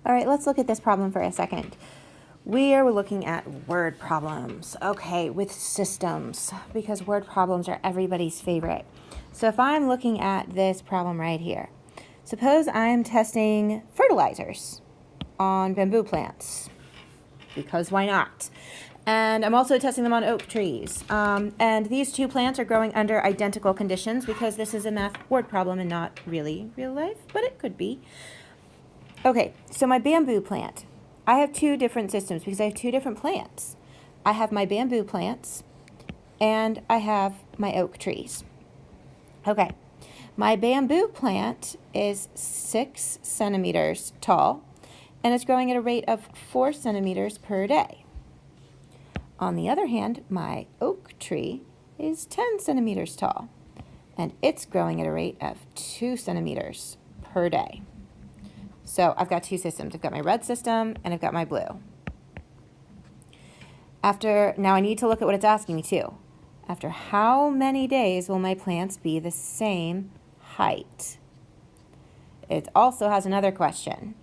All right, let's look at this problem for a second. We are looking at word problems. Okay, with systems, because word problems are everybody's favorite. So if I'm looking at this problem right here, suppose I'm testing fertilizers on bamboo plants, because why not? And I'm also testing them on oak trees. And these two plants are growing under identical conditions because this is a math word problem and not really real life, but it could be. Okay, so my bamboo plant. I have two different systems because I have two different plants. I have my bamboo plants and I have my oak trees. Okay, my bamboo plant is 6 centimeters tall and it's growing at a rate of 4 centimeters per day. On the other hand, my oak tree is 10 centimeters tall and it's growing at a rate of 2 centimeters per day. So I've got two systems. I've got my red system and I've got my blue. Now I need to look at what it's asking me too. After how many days will my plants be the same height? It also has another question.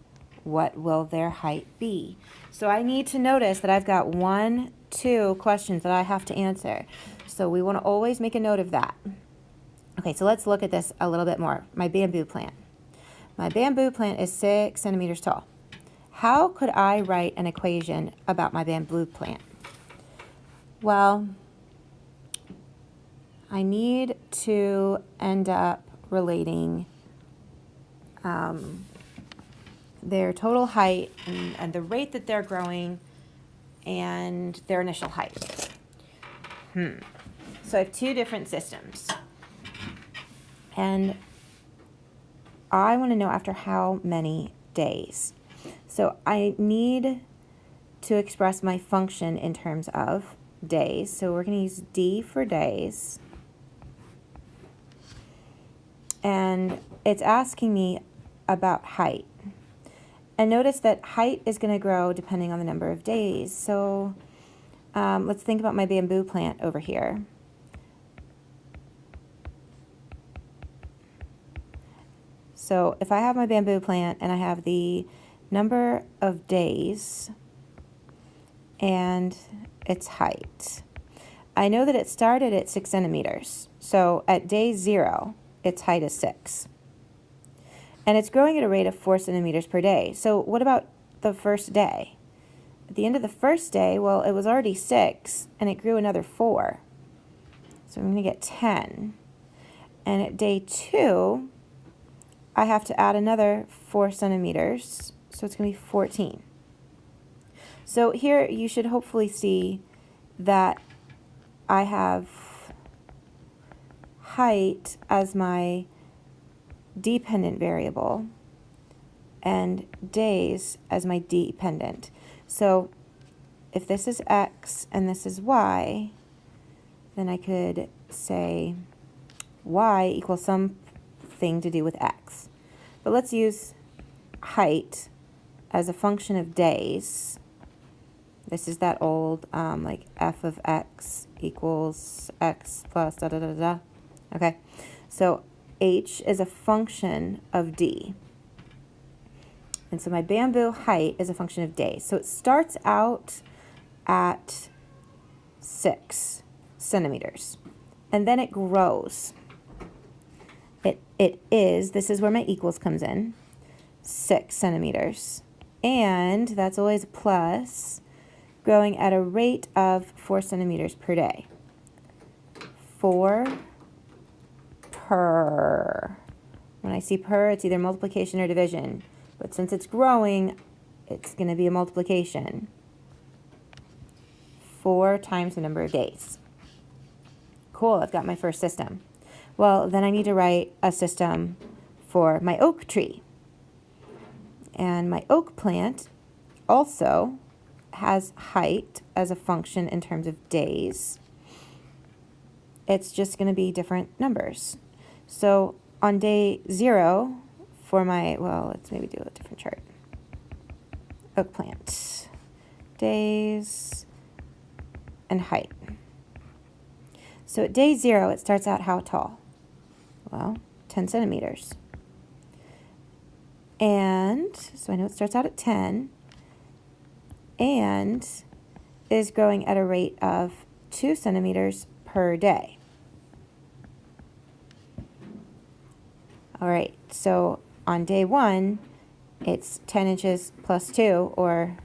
What will their height be? So I need to notice that I've got 1, 2 questions that I have to answer. So we want to always make a note of that. Okay, so let's look at this a little bit more. My bamboo plant. My bamboo plant is 6 centimeters tall. How could I write an equation about my bamboo plant? Well, I need to end up relating their total height and the rate that they're growing and their initial height. So I have two different systems. And I want to know after how many days. So I need to express my function in terms of days. So we're going to use D for days. And it's asking me about height. And notice that height is going to grow depending on the number of days. So let's think about my bamboo plant over here. So if I have my bamboo plant and I have the number of days and its height, I know that it started at 6 centimeters. So at day 0, its height is 6. And it's growing at a rate of 4 centimeters per day. So what about the first day? At the end of the first day, well, it was already 6 and it grew another 4. So I'm going to get 10. And at day 2, I have to add another 4 centimeters, so it's going to be 14. So here you should hopefully see that I have height as my dependent variable and days as my dependent. So if this is x and this is y, then I could say y equals something to do with x. But let's use height as a function of days. This is that old like f of x equals x plus da da da da. Okay, so h is a function of d. And so my bamboo height is a function of days. So it starts out at 6 centimeters and then it grows. This is where my equals comes in, 6 centimeters. And that's always a plus, growing at a rate of 4 centimeters per day. 4 per. When I see per, it's either multiplication or division. But since it's growing, it's going to be a multiplication. 4 times the number of days. Cool, I've got my first system. Well, then I need to write a system for my oak tree. And my oak plant also has height as a function in terms of days. It's just going to be different numbers. So on day 0 for my, well, let's maybe do a different chart. Oak plant. Days and height. So at day 0, it starts out how tall? Well, 10 centimeters. And and so I know it starts out at 10 and is growing at a rate of 2 centimeters per day. All right, so on day 1, it's 10 inches plus 2, or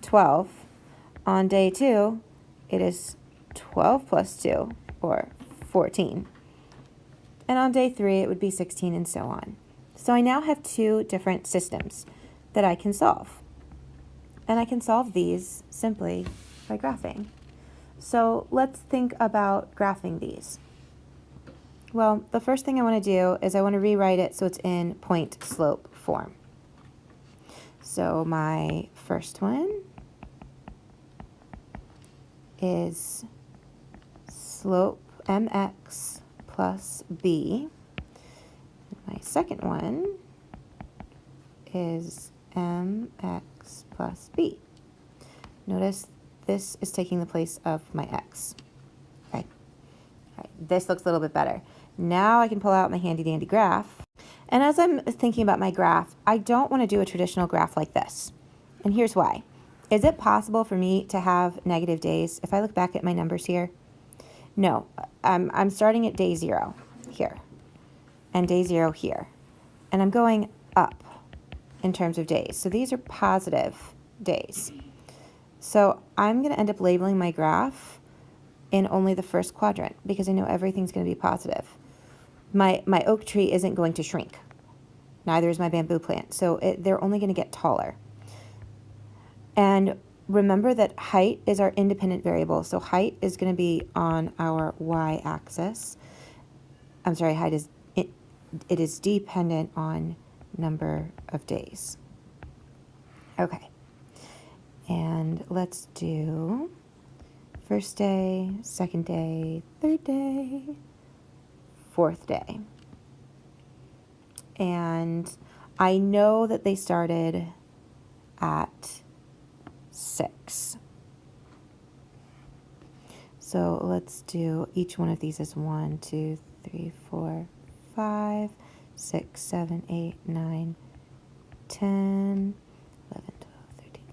12. On day 2, it is 12 plus 2, or 14. And on day 3, it would be 16, and so on. So I now have 2 different systems that I can solve. And I can solve these simply by graphing. So let's think about graphing these. Well, the first thing I want to do is I want to rewrite it so it's in point-slope form. So my first one is slope mx plus b. My second one is mx plus b. Notice this is taking the place of my x. Okay. All right. This looks a little bit better. Now I can pull out my handy-dandy graph. And as I'm thinking about my graph, I don't want to do a traditional graph like this. And here's why. Is it possible for me to have negative days if I look back at my numbers here? No. I'm starting at day 0 here and day 0 here. And I'm going up in terms of days. So these are positive days. So I'm going to end up labeling my graph in only the first quadrant because I know everything's going to be positive. My oak tree isn't going to shrink. Neither is my bamboo plant. So they're only going to get taller. And remember that height is our independent variable. So height is going to be on our y-axis. I'm sorry, height is it is dependent on number of days. Okay. And let's do first day, second day, third day, fourth day. And I know that they started at 6. So let's do each one of these as 1, 2, 3, 4, 5, 6, 7, 8, 9, 10, 11, 12, 13,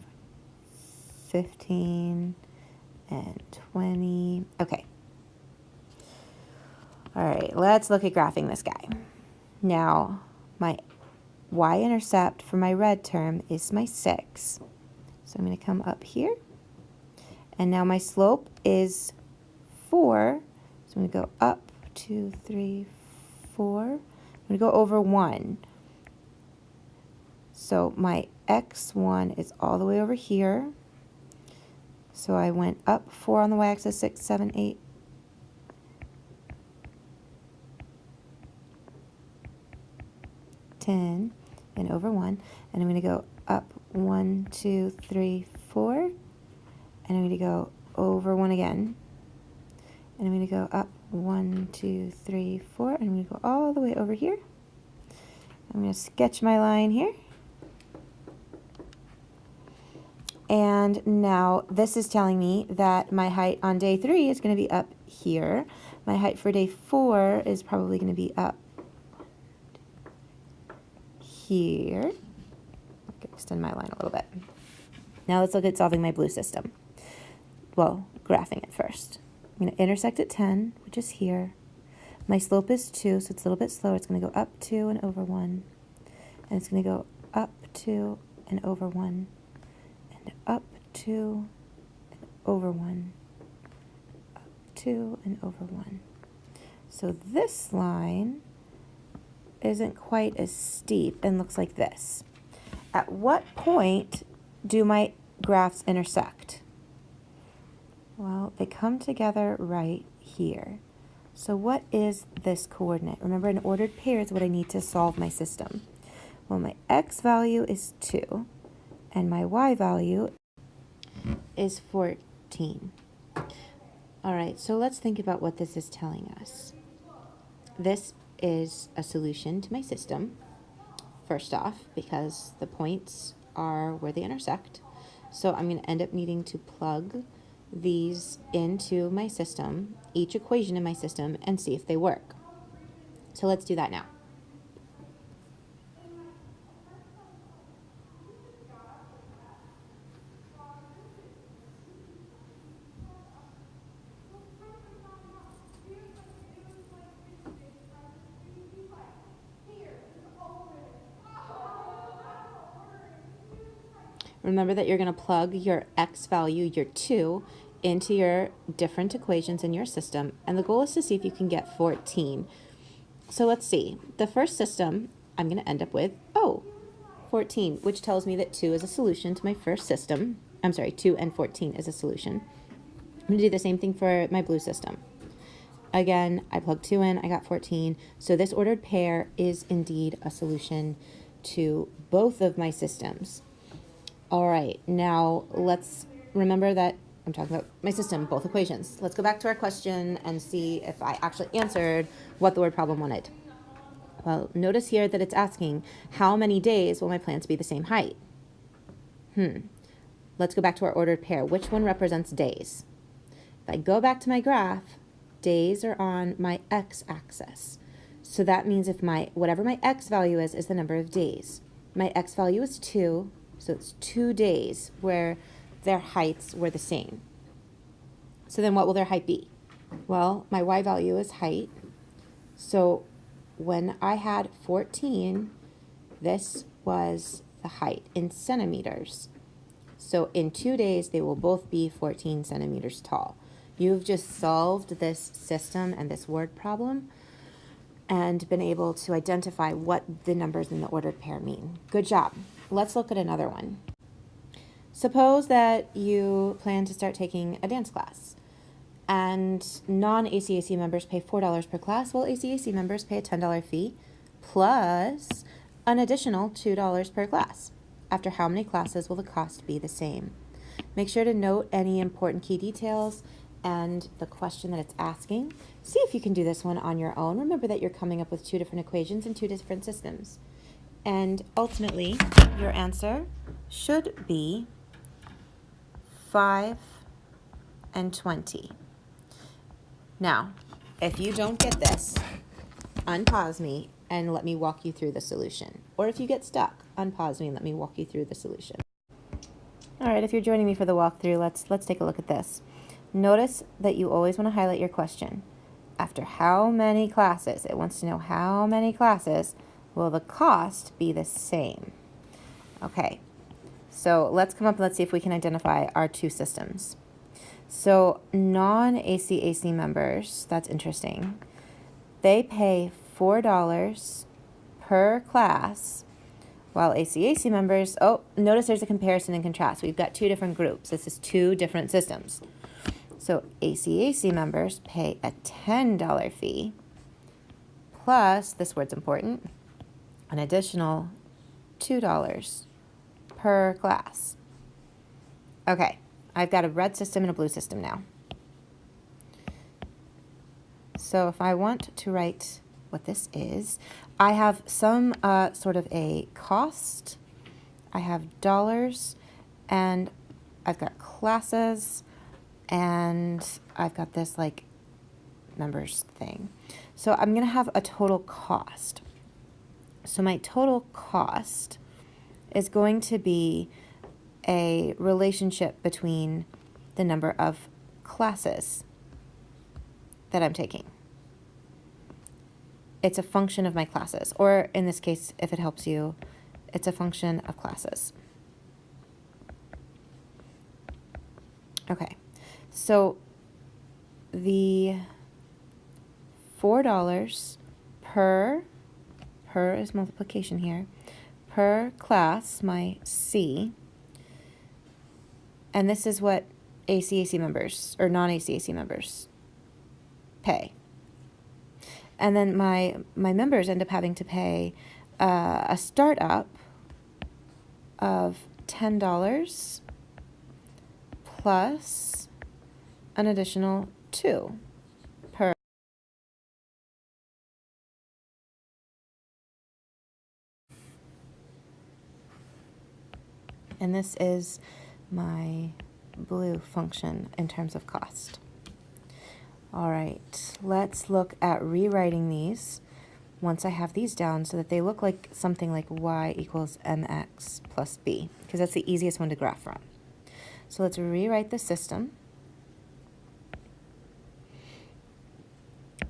14, 15, and 20. Okay. All right, let's look at graphing this guy. Now, my y-intercept for my red term is my 6. So I'm going to come up here. And now my slope is 4. So I'm going to go up 2, 3, 4. I'm going to go over 1. So my x1 is all the way over here. So I went up 4 on the y-axis, 6, 7, 8. 10 and over 1. And I'm going to go up 1, 2, 3, 4. And I'm going to go over 1 again. And I'm going to go up 1, 2, 3, 4. And I'm going to go all the way over here. I'm going to sketch my line here. And now this is telling me that my height on day 3 is going to be up here. My height for day 4 is probably going to be up here. I can extend my line a little bit. Now let's look at solving my blue system. Well, graphing it first. I'm going to intersect at 10, which is here. My slope is 2, so it's a little bit slower. It's going to go up 2 and over 1. And it's going to go up 2 and over 1. And up 2 and over 1. Up 2 and over 1. So this line isn't quite as steep and looks like this. At what point do my graphs intersect? Well, they come together right here. So what is this coordinate? Remember, an ordered pair is what I need to solve my system. Well, my x value is 2, and my y value is 14. All right, so let's think about what this is telling us. This is a solution to my system, first off, because the points are where they intersect. So I'm going to end up needing to plug these into my system, each equation in my system, and see if they work. So let's do that now. Remember that you're going to plug your x value, your 2, into your different equations in your system, and the goal is to see if you can get 14. So let's see. The first system, I'm going to end up with, 14, which tells me that 2 is a solution to my first system. I'm sorry, 2 and 14 is a solution. I'm going to do the same thing for my blue system. Again, I plugged 2 in, I got 14. So this ordered pair is indeed a solution to both of my systems. All right, now let's remember that I'm talking about my system, both equations. Let's go back to our question and see if I actually answered what the word problem wanted. Well, notice here that it's asking, how many days will my plants be the same height? Let's go back to our ordered pair. Which one represents days? If I go back to my graph, days are on my x-axis. So that means if whatever my x value is the number of days. My x value is 2, so it's 2 days where their heights were the same. So then what will their height be? Well, my y value is height. So when I had 14, this was the height in centimeters. So in 2 days, they will both be 14 centimeters tall. You've just solved this system and this word problem and been able to identify what the numbers in the ordered pair mean. Good job. Let's look at another one. Suppose that you plan to start taking a dance class and non-ACAC members pay $4 per class, while ACAC members pay a $10 fee plus an additional $2 per class. After how many classes will the cost be the same? Make sure to note any important key details and the question that it's asking. See if you can do this one on your own. Remember that you're coming up with 2 different equations and 2 different systems. And ultimately, your answer should be 5 and 20. Now, if you don't get this, unpause me and let me walk you through the solution. Or if you get stuck, unpause me and let me walk you through the solution. All right, if you're joining me for the walkthrough, let's take a look at this. Notice that you always want to highlight your question. After how many classes? It wants to know how many classes will the cost be the same. Okay, so let's come up and let's see if we can identify our 2 systems. So non-ACAC members, that's interesting. They pay $4 per class, while ACAC members, notice there's a comparison and contrast. We've got 2 different groups. This is 2 different systems. So ACAC members pay a $10 fee plus, this word's important, an additional $2 per class. Okay, I've got a red system and a blue system now. So if I want to write what this is, I have some sort of a cost, I have dollars, and I've got classes, and I've got this like numbers thing. So I'm going to have a total cost. So my total cost is going to be a relationship between the number of classes that I'm taking. It's a function of my classes, or in this case, if it helps you, it's a function of classes. Okay, so the $4 per is multiplication here, per class, my C, and this is what ACAC members, or non-ACAC members, pay. And then my members end up having to pay a startup of $10 plus an additional $2 per. And this is my blue function in terms of cost. All right, let's look at rewriting these once I have these down so that they look like something like y equals mx plus b, because that's the easiest one to graph from. So let's rewrite the system.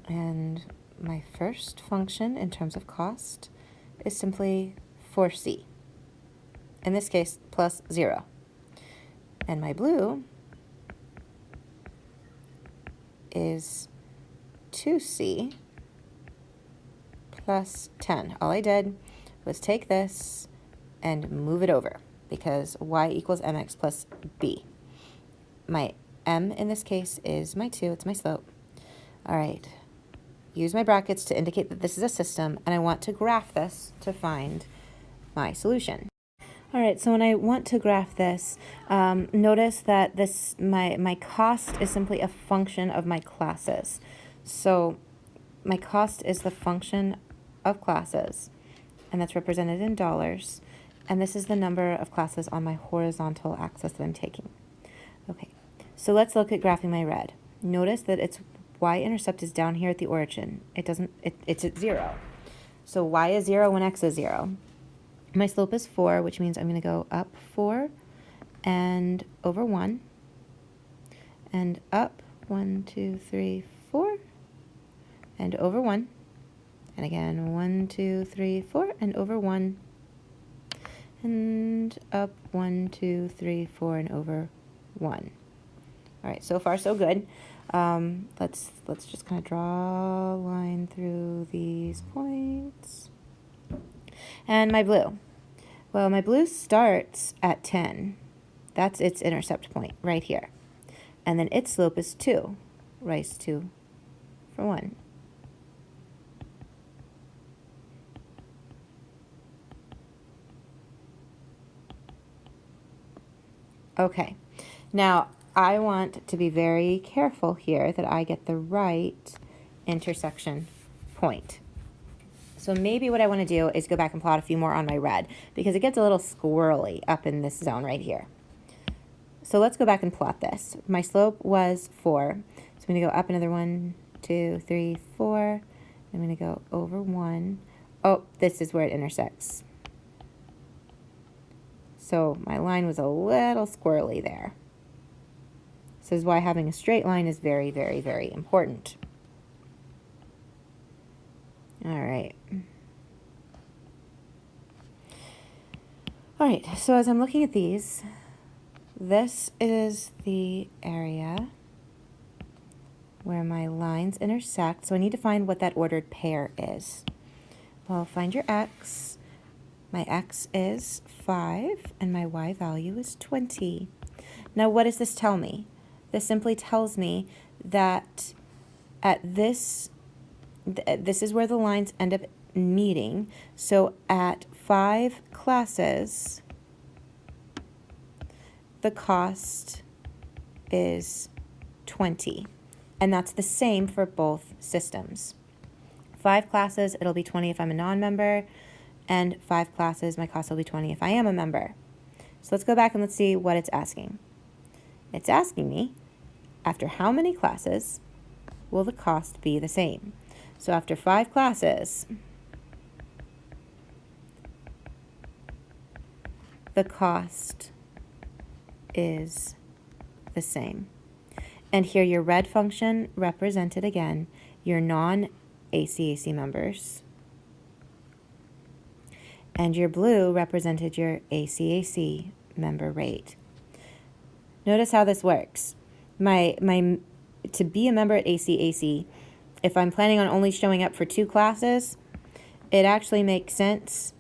And my first function in terms of cost is simply 4c. in this case, plus 0. And my blue is 2c plus 10. All I did was take this and move it over because y equals mx plus b. My m in this case is my 2. It's my slope. All right. Use my brackets to indicate that this is a system, and I want to graph this to find my solution. All right, so when I want to graph this, notice that my cost is simply a function of my classes. So my cost is the function of classes, and that's represented in dollars. And this is the number of classes on my horizontal axis that I'm taking. Okay, so let's look at graphing my red. Notice that its y-intercept is down here at the origin. It's at 0. So y is 0 when x is 0. My slope is 4, which means I'm going to go up 4 and over 1 and up 1, 2, 3, 4 and over 1 and again 1, 2, 3, 4 and over 1 and up 1, 2, 3, 4 and over 1. All right, so far so good. Let's just kind of draw a line through these points. And my blue. Well, my blue starts at 10. That's its intercept point right here. And then its slope is 2. Raise 2 for 1. Okay. Now, I want to be very careful here that I get the right intersection point. So maybe what I want to do is go back and plot a few more on my red because it gets a little squirrely up in this zone right here. So let's go back and plot this. My slope was 4. So I'm going to go up another 1, 2, 3, 4. I'm going to go over 1. Oh, this is where it intersects. So my line was a little squirrely there. This is why having a straight line is very, very, very important. All right. All right, so as I'm looking at these, this is the area where my lines intersect. So I need to find what that ordered pair is. Well, find your x. My x is 5, and my y value is 20. Now, what does this tell me? This simply tells me that at this is where the lines end up meeting. So at 5 classes, the cost is 20. And that's the same for both systems. 5 classes, it'll be 20 if I'm a non-member, and 5 classes, my cost will be 20 if I am a member. So let's go back and let's see what it's asking. It's asking me, after how many classes will the cost be the same? So after 5 classes, the cost is the same. And here your red function represented again your non-ACAC members. And your blue represented your ACAC member rate. Notice how this works. To be a member at ACAC, if I'm planning on only showing up for 2 classes, it actually makes sense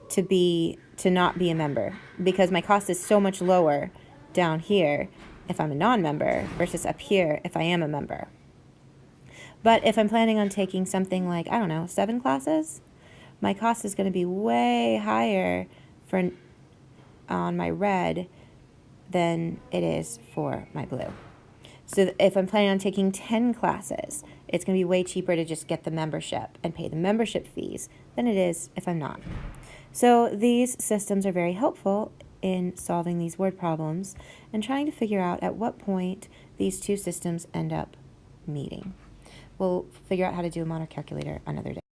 to not be a member because my cost is so much lower down here if I'm a non-member versus up here if I am a member. But if I'm planning on taking something like, I don't know, 7 classes, my cost is going to be way higher on my red than it is for my blue. So if I'm planning on taking 10 classes, it's going to be way cheaper to just get the membership and pay the membership fees than it is if I'm not. So these systems are very helpful in solving these word problems and trying to figure out at what point these two systems end up meeting. We'll figure out how to do them on our calculator another day.